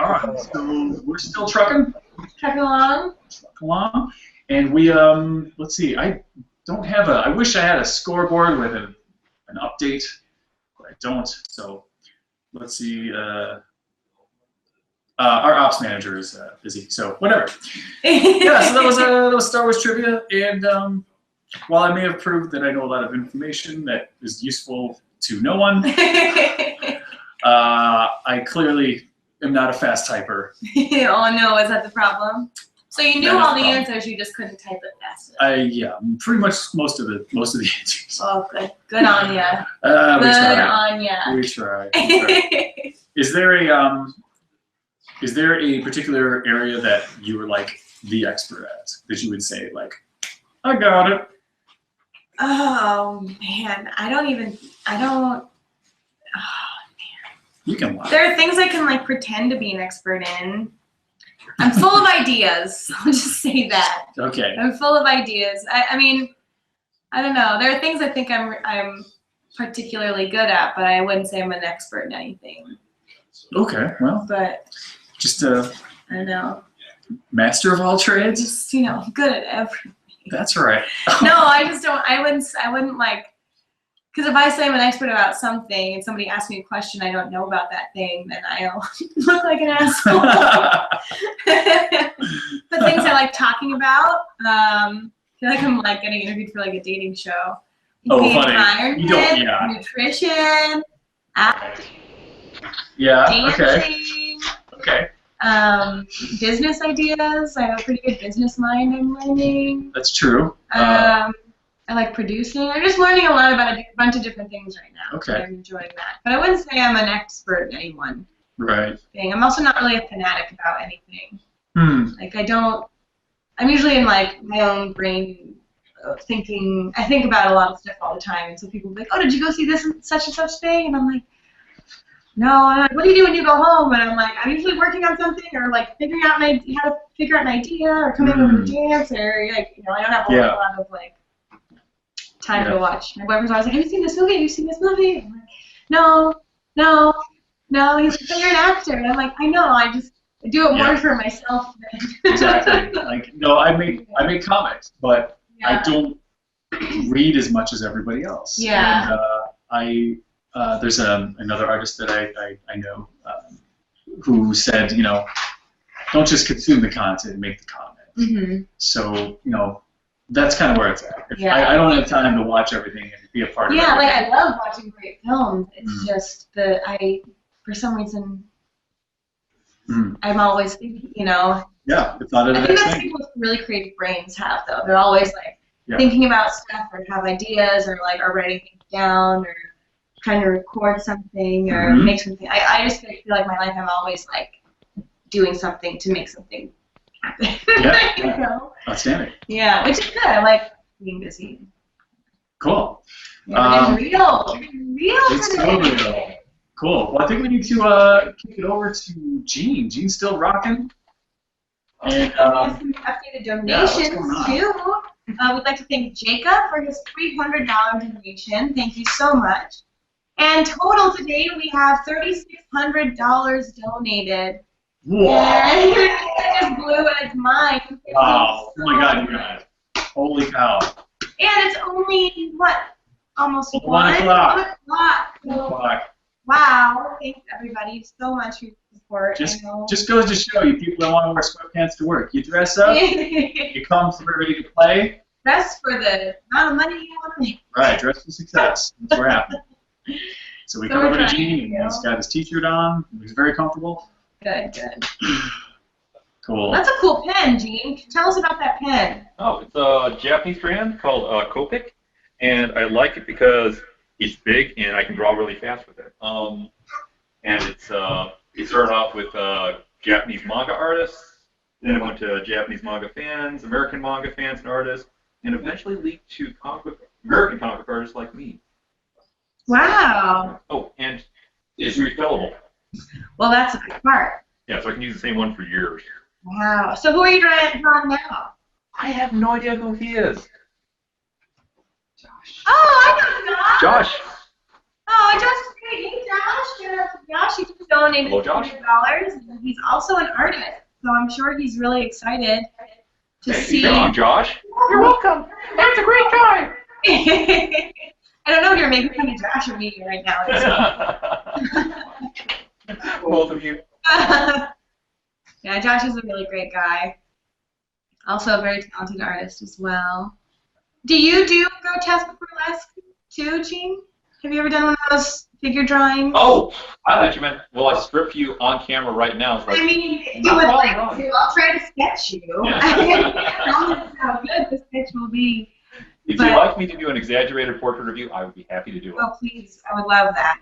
All right, so we're still trucking. Trucking along. And we let's see. I don't have a. I wish I had a scoreboard with an update, but I don't. So let's see. Our ops manager is busy, so whatever. Yeah, so that was Star Wars trivia, and while I may have proved that I know a lot of information that is useful to no one, I clearly am not a fast typer. Oh no, is that the problem? So you knew all the answers, you just couldn't type it fast enough. Yeah, pretty much most of the answers. Oh, good on ya. Good on ya. We try. Is there a particular area that you were like the expert at that you would say like, I got it? Oh man, I don't. Oh man. You can lie. There are things I can like pretend to be an expert in. I'm full of ideas. I'll just say that. Okay. I'm full of ideas. I mean, I don't know. There are things I think I'm particularly good at, but I wouldn't say I'm an expert in anything. Okay, well. But just I don't know. Master of all trades. Just good at everything. That's right. No, I just don't. I wouldn't like. Because if I say I'm an expert about something and somebody asks me a question I don't know about that thing, then I'll look like an asshole. The things I like talking about, I feel like I'm like getting interviewed for like a dating show. Funny. You don't, yeah. Nutrition, acting, dancing. Okay. Business ideas. I have a pretty good business mind I'm learning. That's true. I like producing. I'm just learning a lot about a bunch of different things right now. Okay. I'm enjoying that. But I wouldn't say I'm an expert in any one thing. I'm also not really a fanatic about anything. Like I'm usually in like my own brain thinking. I think about a lot of stuff all the time. And so people will be like, oh, did you go see this such and such thing? And I'm like, no. I'm like, what do you do when you go home? And I'm like, I'm usually working on something or like figuring out how to figure out an idea or coming up with a dance or like, I don't have a lot of like time to watch. My boyfriend's always like, have you seen this movie? Have you seen this movie? I'm like, no. He's like, you're an actor. And I'm like, I know. I do it more for myself than. Exactly. Like, no, I make comics, but I don't read as much as everybody else. Yeah. And there's another artist that I know who said, don't just consume the content, make the comment. Mm-hmm. So, that's kind of where it's at. I don't have time to watch everything and be a part of it. Yeah, like I love watching great films. It's just that for some reason, I'm always thinking, Yeah, it's not I think that's people with really creative brains have, though. They're always like thinking about stuff or have ideas or like are writing things down or trying to record something or make something. I just feel like my life I'm always like doing something to make something happen. Yeah. Outstanding. Yeah, which is good. I like being busy. Cool. Yeah, real. It's totally real. Cool. Well, I think we need to kick it over to Gene. Gene's still rocking. And some updated donations too. We'd like to thank Jacob for his $300 donation. Thank you so much. And total today we have $3,600 donated. Whoa! And it just blew its mind. Wow! Oh my God, you guys! Holy cow! And it's only almost 1 o'clock. 1 o'clock. Wow! Thanks everybody so much for your support. Just goes to show you, people don't want to wear sweatpants to work. You dress up, you come ready to play. Dress for the amount of money you want to make. Right, dress for success. That's what happened. So we come over to Gene, and he's got his t-shirt on. He's very comfortable. Good. Cool. That's a cool pen, Gene. Tell us about that pen. Oh, it's a Japanese brand called Copic, and I like it because it's big and I can draw really fast with it. And it started off with Japanese manga artists, then it went to Japanese manga fans, American manga fans and artists, and eventually leaked to American comic book artists like me. Wow. Oh, and it's refillable. Well, that's a big part. Yeah, so I can use the same one for years. Wow. So who are you drawing now? I have no idea who he is. Josh. Oh, I know Josh. Josh. Oh, Josh is Hey, Josh, he just donated $100. He's also an artist, so I'm sure he's really excited to see. Thank you, Josh. You're welcome. That's a great guy. I don't know if you're making fun of Josh or me right now. Both of you. Yeah, Josh is a really great guy. Also a very talented artist as well. Do you do grotesque burlesque too, Gene? Have you ever done one of those figure drawings? Oh, I thought you meant, will I strip you on camera right now? Like, I mean, you would like to. I'll try to sketch you. Yeah. I don't know how good the sketch will be. If you'd like me to do an exaggerated portrait of you, I would be happy to do it. Oh, please. I would love that.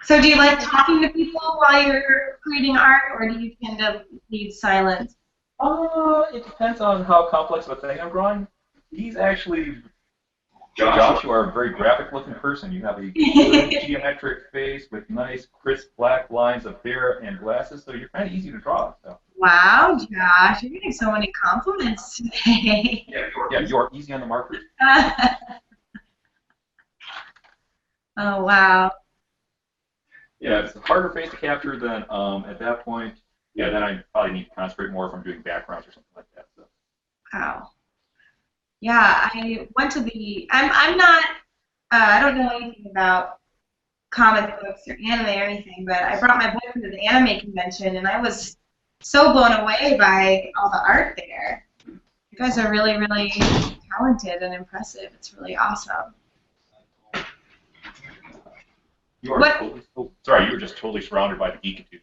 So do you like talking to people while you're creating art, or do you tend to need silence? It depends on how complex of a thing I'm drawing. He's actually, Josh, you are a very graphic-looking person. You have a good geometric face with nice, crisp black lines of hair and glasses, so you're kind of easy to draw. So. Wow, Josh, you're getting so many compliments today. Yeah, you are easy on the markers. Oh, wow. Yeah, it's a harder face to capture than at that point. Yeah, then I probably need to concentrate more if I'm doing backgrounds or something like that. So. Wow. Yeah, I went to the. I'm not. I don't know anything about comic books or anime or anything, but I brought my boyfriend to the anime convention, and I was so blown away by all the art there. You guys are really, really talented and impressive. It's really awesome. You are totally, oh, sorry, you were just totally surrounded by the geekitude.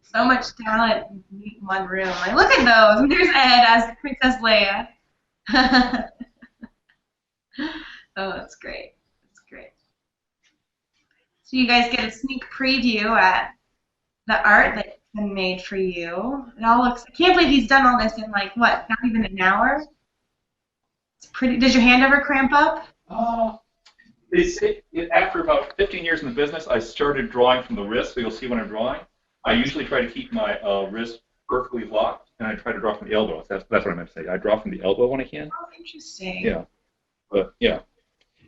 So much talent in one room. Like, look at those. And there's Ed as Princess Leia. Oh, that's great. That's great. So you guys get a sneak preview at the art that's been made for you. It all looks. I can't believe he's done all this in like what? Not even an hour. It's pretty. Does your hand ever cramp up? They say after about 15 years in the business, I started drawing from the wrist, so you'll see when I'm drawing. I usually try to keep my wrist perfectly locked, and I try to draw from the elbow. That's what I meant to say. I draw from the elbow when I can. Oh, interesting. Yeah. But, yeah.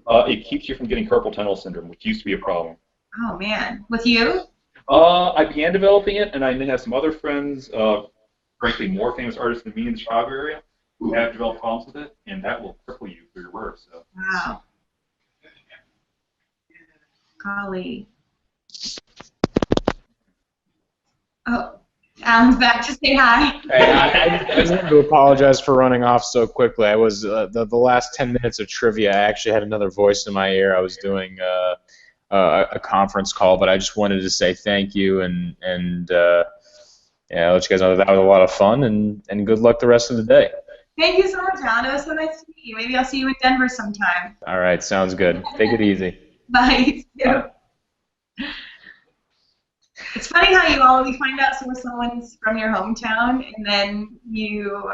It keeps you from getting carpal tunnel syndrome, which used to be a problem. Oh, man. With you? I began developing it, and I have some other friends, frankly, more famous artists than me in the Chicago area, who have developed problems with it, and that will cripple you for your work. So. Wow. Golly. Oh, Alan's back to say hi. Hey, I just wanted to apologize for running off so quickly. I was the last 10 minutes of trivia. I actually had another voice in my ear. I was doing a conference call, but I just wanted to say thank you and yeah, let you guys know that was a lot of fun and good luck the rest of the day. Thank you so much, Alan. It was so nice to meet you. Maybe I'll see you in Denver sometime. All right, sounds good. Take it easy. Bye. Bye. It's funny how you always find out someone's from your hometown, and then you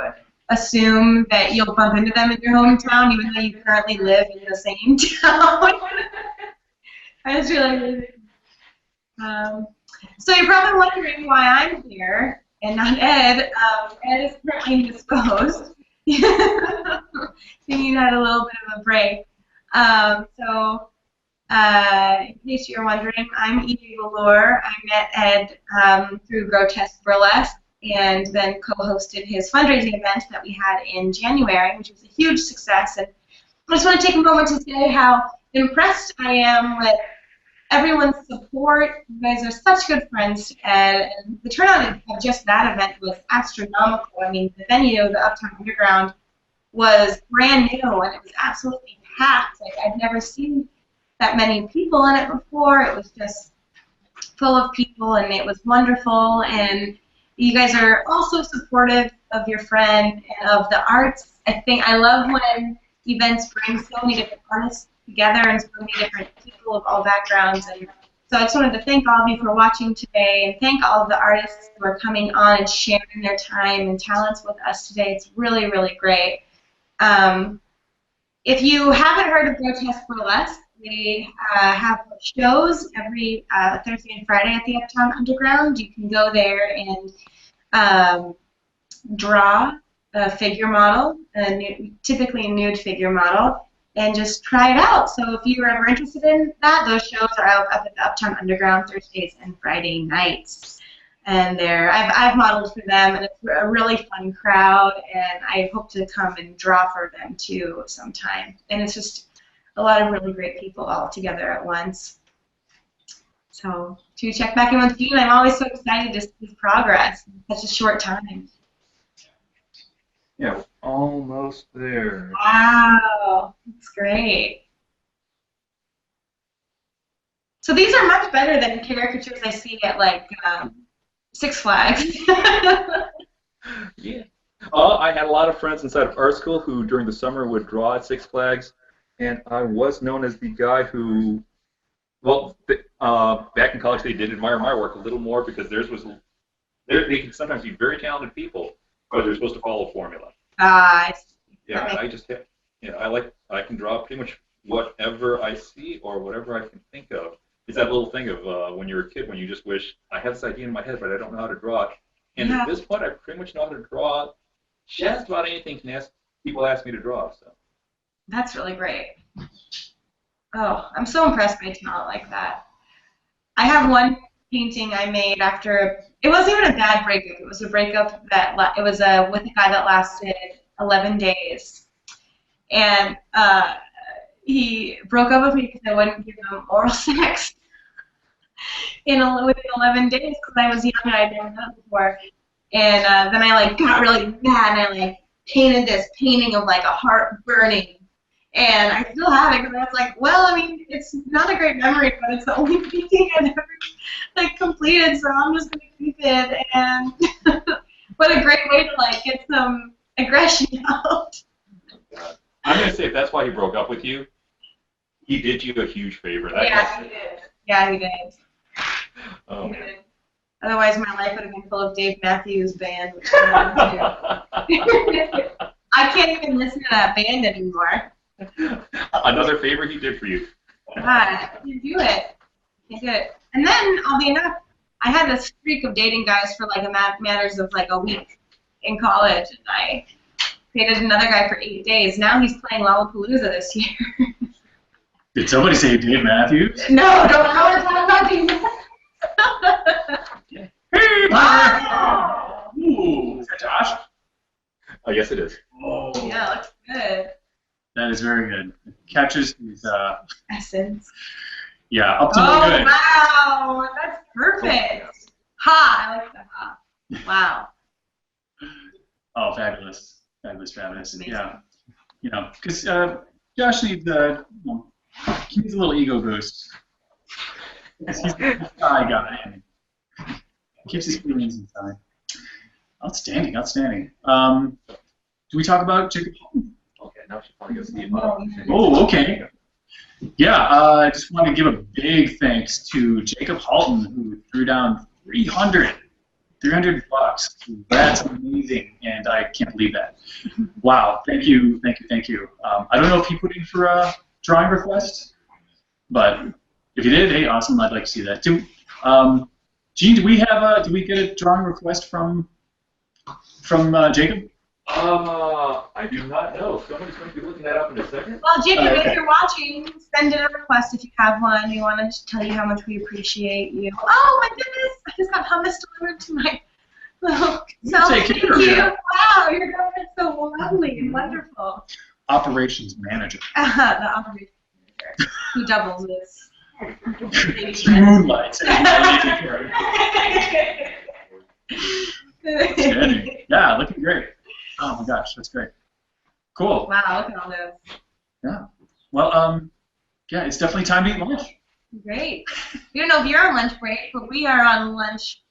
assume that you'll bump into them in your hometown, even though you currently live in the same town. That's really so you're probably wondering why I'm here and not Ed. Ed is currently indisposed. He had a little bit of a break. In case you're wondering, I'm Evie Velour. I met Ed through Grotesque Burlesque and then co-hosted his fundraising event that we had in January, which was a huge success. And I just want to take a moment to say how impressed I am with everyone's support. You guys are such good friends to Ed, and the turnout of just that event was astronomical. I mean, the venue, the Uptown Underground, was brand new, and it was absolutely packed. Like, I'd never seen that many people in it before. It was just full of people, and it was wonderful. And you guys are also supportive of your friend and of the arts. I love when events bring so many different artists together and so many different people of all backgrounds. And so I just wanted to thank all of you for watching today, and thank all of the artists who are coming on and sharing their time and talents with us today. It's really, really great. If you haven't heard of Grotesque Burlesque, we have shows every Thursday and Friday at the Uptown Underground. You can go there and draw a figure model, typically a nude figure model, and just try it out. So if you're ever interested in that, those shows are up at the Uptown Underground Thursdays and Friday nights. And I've modeled for them, and it's a really fun crowd, and I hope to come and draw for them too sometime. And it's just a lot of really great people all together at once. So to check back in with Dean, I'm always so excited to see progress in such a short time. Yeah, we're almost there. Wow, that's great. So these are much better than caricatures I see at like Six Flags. Yeah. I had a lot of friends inside of art school who during the summer would draw at Six Flags, and I was known as the guy who, well, back in college they did admire my work a little more because theirs was, they can sometimes be very talented people, but they're supposed to follow a formula. Yeah, I just have, I can draw pretty much whatever I see or whatever I can think of. It's that little thing of when you're a kid when you just wish, I have this idea in my head, but I don't know how to draw it. And at this point, I pretty much know how to draw just about anything people ask me to draw. So that's really great. Oh, I'm so impressed by talent like that. I have one painting I made after, it wasn't even a bad breakup. It was a breakup that, it was with a guy that lasted 11 days. And he broke up with me because I wouldn't give him oral sex within 11 days because I was young and I'd never done it before. And then I got really mad and I painted this painting of a heart burning. And I still have it because I was well, I mean, it's not a great memory, but it's the only painting I've ever completed, so I'm just gonna keep it. And what a great way to get some aggression out. I'm gonna say if that's why he broke up with you, he did you a huge favor. Yeah, he did. Yeah, he did. Oh. He did. Otherwise, my life would have been full of Dave Matthews Band, which I can't even listen to that band anymore. Another favor he did for you. God, I can't do it. And then, oddly enough, I had this streak of dating guys for matters of a week in college, and I dated another guy for 8 days. Now he's playing Lollapalooza this year. Did somebody say Dave Matthews? No, don't know what to talk about Dave Matthews. Wow. Ooh, is that Josh? Yes, it is. Oh. Yeah, looks good. That is very good. It catches his essence. Yeah, up to no good. Oh, wow. That's perfect. Ha! I like the ha. Wow. Oh, fabulous. Fabulous. Yeah. Because Josh needs he needs a little ego boost. He's a shy guy. And he keeps his feelings inside. Outstanding. Do we talk about Jacob Halton? Okay, now she's probably going to see it. Oh, okay. Yeah, I just want to give a big thanks to Jacob Halton, who threw down $300. That's amazing, and I can't believe that. Wow, thank you. I don't know if he put in for a drawing request, but if you did, hey, awesome. I'd like to see that too. Gene, do we get a drawing request from Jacob? I do not know. Somebody's going to be looking that up in a second. Well, Jacob, if you're watching, send in a request if you have one. We want to tell you how much we appreciate you. Oh my goodness! I just got hummus delivered to my little self. Thank you. Wow, your government's so lovely and wonderful. Operations manager. The operations manager who doubles as He moonlights. Yeah, looking great. Oh my gosh, that's great. Cool. Wow, look at all this. Yeah. Well, yeah, it's definitely time to eat lunch. Great. We don't know if you're on lunch break, but we are on lunch.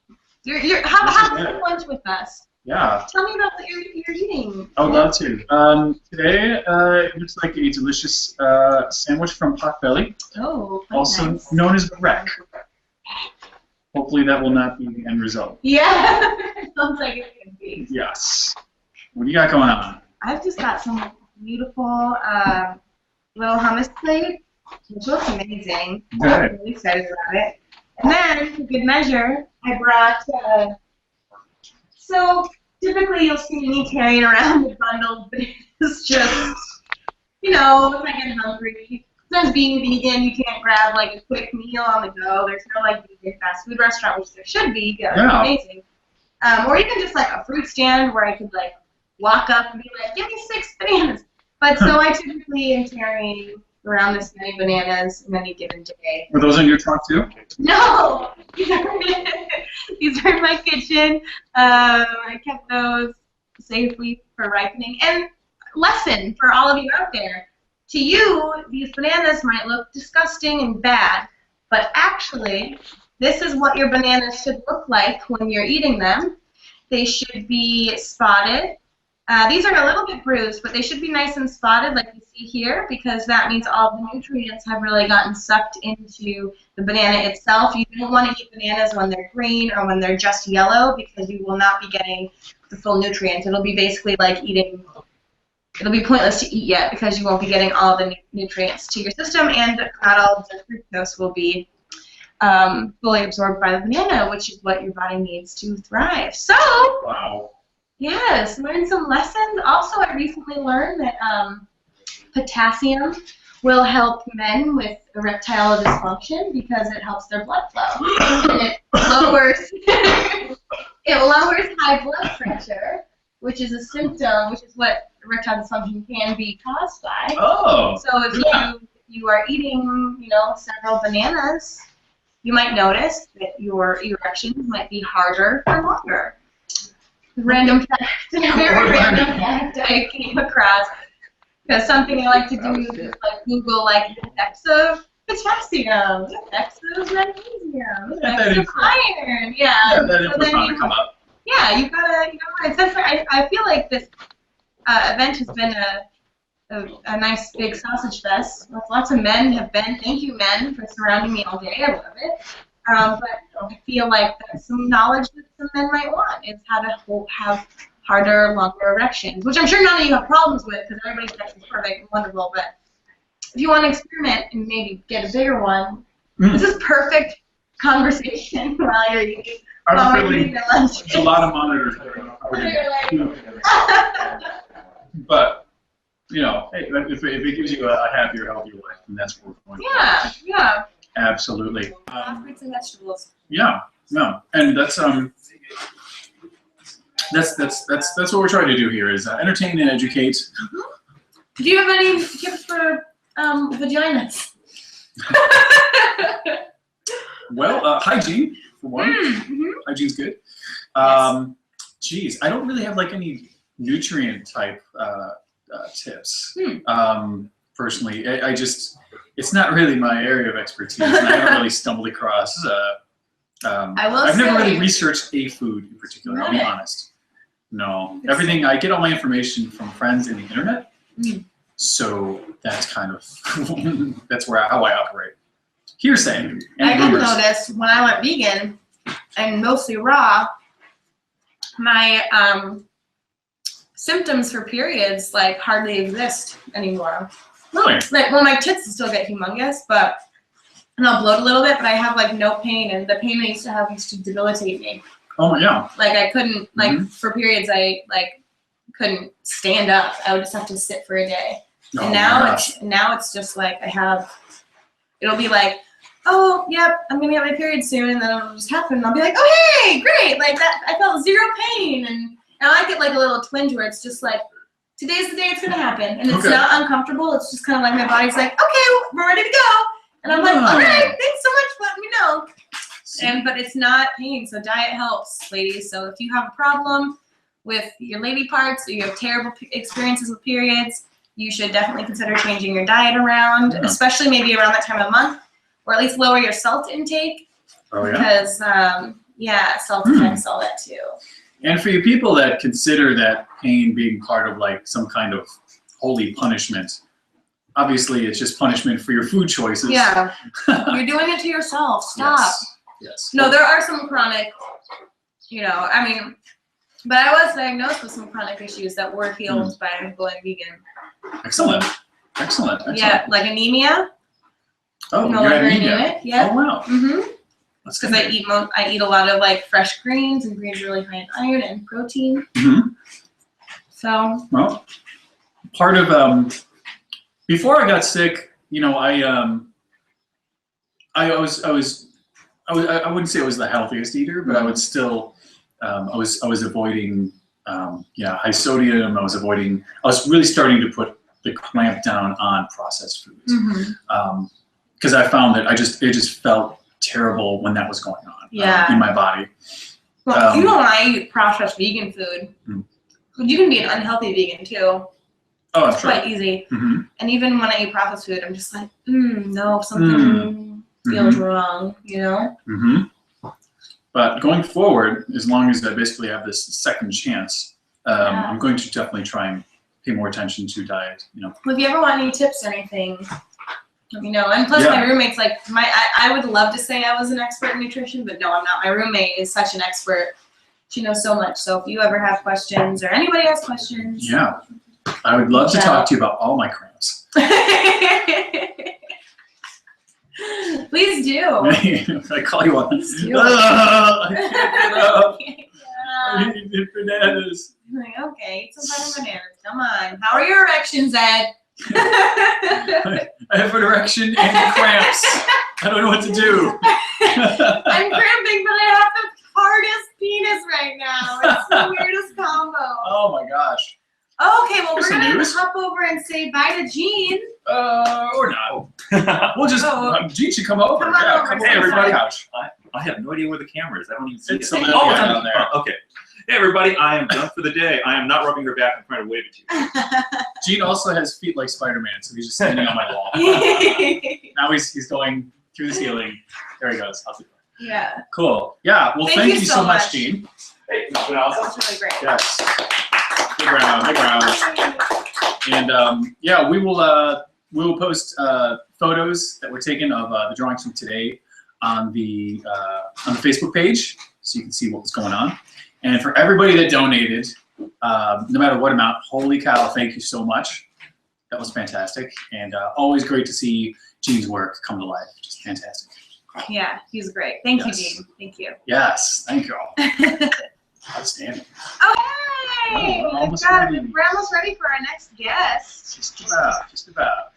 Have some lunch with us. Yeah. Tell me about what you're eating. I would love to. Today, it looks like a delicious sandwich from Potbelly. Oh, also nice. known as the Wreck. Hopefully that will not be the end result. Yeah, sounds like it could be. Yes. What do you got going on? I've just got some beautiful little hummus plate, which looks amazing. Good. I'm really excited about it. And then, for good measure, I brought, so typically you'll see me carrying around the bundle, but it's just, you know, if I get hungry. Sometimes being vegan, you can't grab like a quick meal on the go. There's no like vegan fast food restaurant, which there should be. Yeah, that's amazing. Or even just like a fruit stand where I could like walk up and be like, give me 6 bananas. But so I typically am carrying around this many bananas in any given day. Were those in your trunk too? No! These are in my kitchen. I kept those safely for ripening. And lesson for all of you out there. To you, these bananas might look disgusting and bad, but actually, this is what your bananas should look like when you're eating them. They should be spotted. These are a little bit bruised, but they should be nice and spotted like you see here, because that means all the nutrients have really gotten sucked into the banana itself. You don't want to eat bananas when they're green or when they're just yellow, because you will not be getting the full nutrients. It'll be basically like eating... It'll be pointless to eat yet because you won't be getting all the nutrients to your system, and not all of the fructose will be fully absorbed by the banana, which is what your body needs to thrive. So, wow. Yes, learn some lessons. Also, I recently learned that potassium will help men with erectile dysfunction because it helps their blood flow. And it lowers high blood pressure, which is a symptom, which is what erectile dysfunction can be caused by. Oh. So if you are eating, you know, several bananas, you might notice that your erections might be harder for longer. Random fact, very random fact I came across. Because something I like to do is like Google like effects of potassium, effects of magnesium, effects of iron. Yeah. That info's bound to come up. Yeah, you gotta, you know, it's just, I feel like this event has been a nice big sausage fest. Lots of men have been. Thank you, men, for surrounding me all day. I love it. But I feel like that's some knowledge that some men might want is how to have harder, longer erections, which I'm sure none of you have problems with because everybody's erections are perfect and wonderful. But if you want to experiment and maybe get a bigger one, this is perfect conversation while you're eating. There's a lot of monitors there. But, you know, hey, if it gives you a happier, healthier life, then that's what we're going for. Yeah. Absolutely. Fruits and vegetables. Yeah, no, and that's what we're trying to do here is entertain and educate. Do you have any tips for vaginas? Well, hygiene for one. Hygiene's good. Geez, I don't really have like any nutrient type tips. Personally, I just it's not really my area of expertise, and I haven't really stumbled across. I've never really researched a food in particular. I'll be honest. No, everything I get all my information from friends and the internet. So that's kind of that's how I operate. Hearsay and I did rumors. notice when I went vegan and mostly raw, my symptoms for periods like hardly exist anymore. Really? Like, well, my tits still get humongous, and I'll bloat a little bit, but I have like no pain, and the pain I used to have used to debilitate me. Oh yeah. Like I couldn't for periods I like couldn't stand up. I would just have to sit for a day. And now it's just like it'll be like, oh yep, I'm gonna get my period soon, and then it'll just happen, and I'll be like, oh hey, great, like that, I felt zero pain, and now I get like a little twinge where it's just like, today's the day it's gonna happen, and it's not uncomfortable. It's just kind of like my body's like, okay, we're ready to go, and I'm like, all right, thanks so much for letting me know. But it's not pain, so diet helps, ladies. So if you have a problem with your lady parts, or you have terrible experiences with periods, you should definitely consider changing your diet around, especially maybe around that time of month, or at least lower your salt intake. Oh yeah. Because salt affects all that too. And for you people that consider that pain being part of like some kind of holy punishment, obviously it's just punishment for your food choices. Yeah, you're doing it to yourself. Stop. Yes. No, there are some chronic, I mean, but I was diagnosed with some chronic issues that were healed by going vegan. Excellent. Yeah, like anemia. Oh, you had anemia. Yeah. Oh wow. because I eat a lot of like fresh greens, and greens are really high in iron and protein. So. Well, part of before I got sick, I wouldn't say I was the healthiest eater, but I would still I was avoiding high sodium. I was really starting to put the clamp down on processed foods because I found that it just felt terrible when that was going on in my body. Well, when I eat processed vegan food, you can be an unhealthy vegan too. Oh, it's quite easy. And even when I eat processed food, I'm just like, no, something feels wrong, But going forward, as long as I basically have this second chance, I'm going to definitely try and pay more attention to diet. Well, if you ever want any tips or anything, let me know. And plus, my roommate's like I would love to say I was an expert in nutrition, but no, I'm not. My roommate is such an expert. She knows so much. So if you ever have questions or anybody has questions, I would love to talk to you about all my cramps. Please do. I call you on. Please do. I can't get up. I need bananas. I'm like, okay, eat some fucking bananas. Come on. How are your erections, Ed? I have an erection and cramps. I don't know what to do. I'm cramping, but I have the hardest penis right now. It's the weirdest combo. Oh my gosh. Okay, well, we're going to hop over and say bye to Gene. Or not. We'll just, Gene should come over. Come on over. Hey, everybody. I have no idea where the camera is. I don't even see it. It's down there. Okay. Hey, everybody. I am done for the day. I am not rubbing her back and trying to wave at you. Gene also has feet like Spider-Man, so he's just standing on my wall. Now he's going through the ceiling. There he goes. How's it going? Yeah. Cool. Yeah. Well, thank you so much, Gene. Hey, that was really great. Yes. Big round. And we will post photos that were taken of the drawings from today on the Facebook page, so you can see what was going on. And for everybody that donated, no matter what amount, holy cow, thank you so much. That was fantastic, and always great to see Gene's work come to life. Just fantastic. Yeah, he's great. Thank you, Gene. Thank you. Yes, thank you all. Outstanding. Oh, hey! We're almost ready for our next guest. Just about.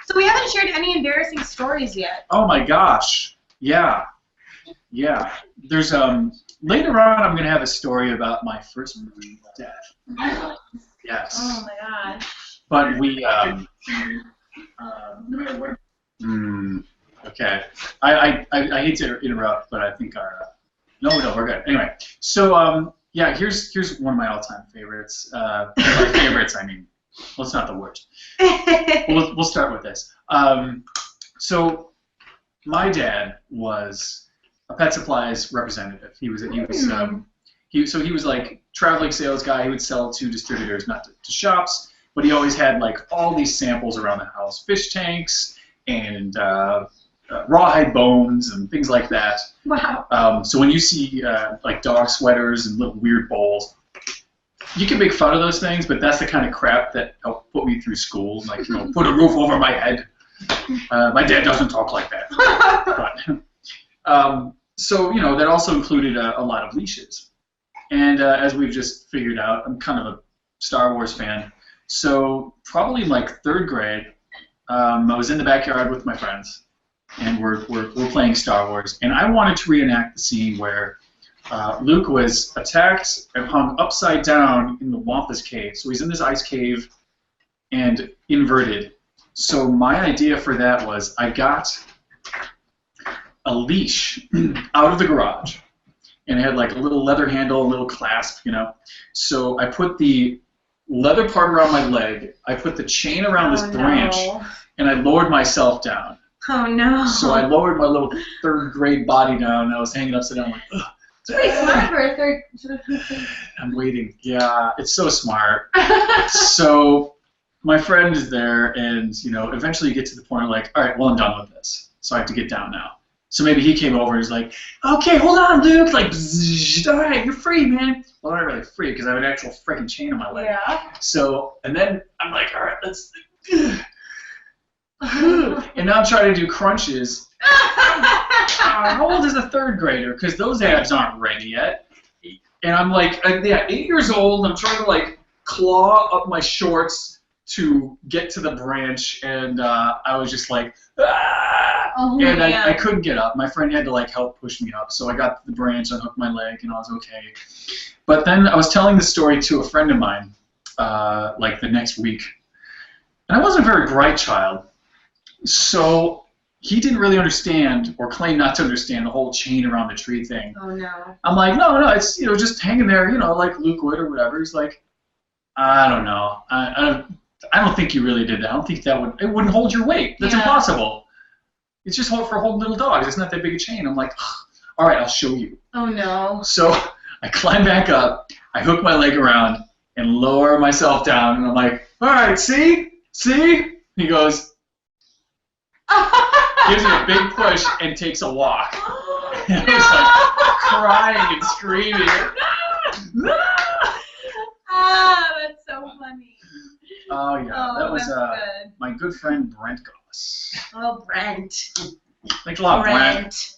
So we haven't shared any embarrassing stories yet. Oh my gosh. Yeah. There's later on I'm gonna have a story about my first death. Yes. Oh my gosh. But we okay. I hate to interrupt, but I think our no, we're good. Anyway, so here's one of my all-time favorites. By favorites, I mean, well, it's not the worst. We'll start with this. So my dad was a pet supplies representative. He was like traveling sales guy. He would sell to distributors, not to shops, but he always had like all these samples around the house, fish tanks and rawhide bones and things like that. Wow. So when you see like dog sweaters and little weird bowls, you can make fun of those things, but that's the kind of crap that helped put me through school. Like, put a roof over my head. My dad doesn't talk like that. But, so, that also included a lot of leashes. And as we've just figured out, I'm kind of a Star Wars fan. So probably in like 3rd grade, I was in the backyard with my friends, and we're playing Star Wars. And I wanted to reenact the scene where Luke was attacked and hung upside down in the Wampus cave. So he's in this ice cave and inverted. So my idea for that was I got a leash out of the garage, and it had like a little leather handle, a little clasp, So I put the leather part around my leg, I put the chain around this branch, and I lowered myself down. Oh no. So I lowered my little 3rd grade body down, and I was hanging upside down like, ugh. Pretty smart for a 3rd. I'm waiting. Yeah, it's so smart. So my friend is there, and eventually you get to the point of like, all right, well, I'm done with this, so I have to get down now. So maybe he came over and he's like, okay, hold on, Luke, like, all right, you're free, man. Well, I'm not really free because I have an actual freaking chain on my leg. Yeah. So, and then I'm like, all right, let's. And now I'm trying to do crunches. how old is a third grader? Because those abs aren't ready yet. And I'm like, yeah, 8 years old. I'm trying to like claw up my shorts to get to the branch, and I was just like, ah! And I couldn't get up. My friend had to like help push me up. So I got to the branch, unhooked my leg, and I was okay. But then I was telling the story to a friend of mine, like the next week. And I wasn't a very bright child. So he didn't really understand, or claim not to understand, the whole chain around the tree thing. Oh, no. I'm like, no, it's, just hanging there, like Luke would or whatever. He's like, I don't know. I don't think you really did that. I don't think it wouldn't hold your weight. That's impossible. It's just for holding little dogs. It's not that big a chain. I'm like, all right, I'll show you. Oh, no. So I climb back up, I hook my leg around, and lower myself down, and I'm like, all right, see? He goes, gives me a big push and takes a walk. And I was like crying and screaming. That's so funny. Oh yeah, that was my good friend Brent Goss. Oh, Brent. Thanks a lot, Brent.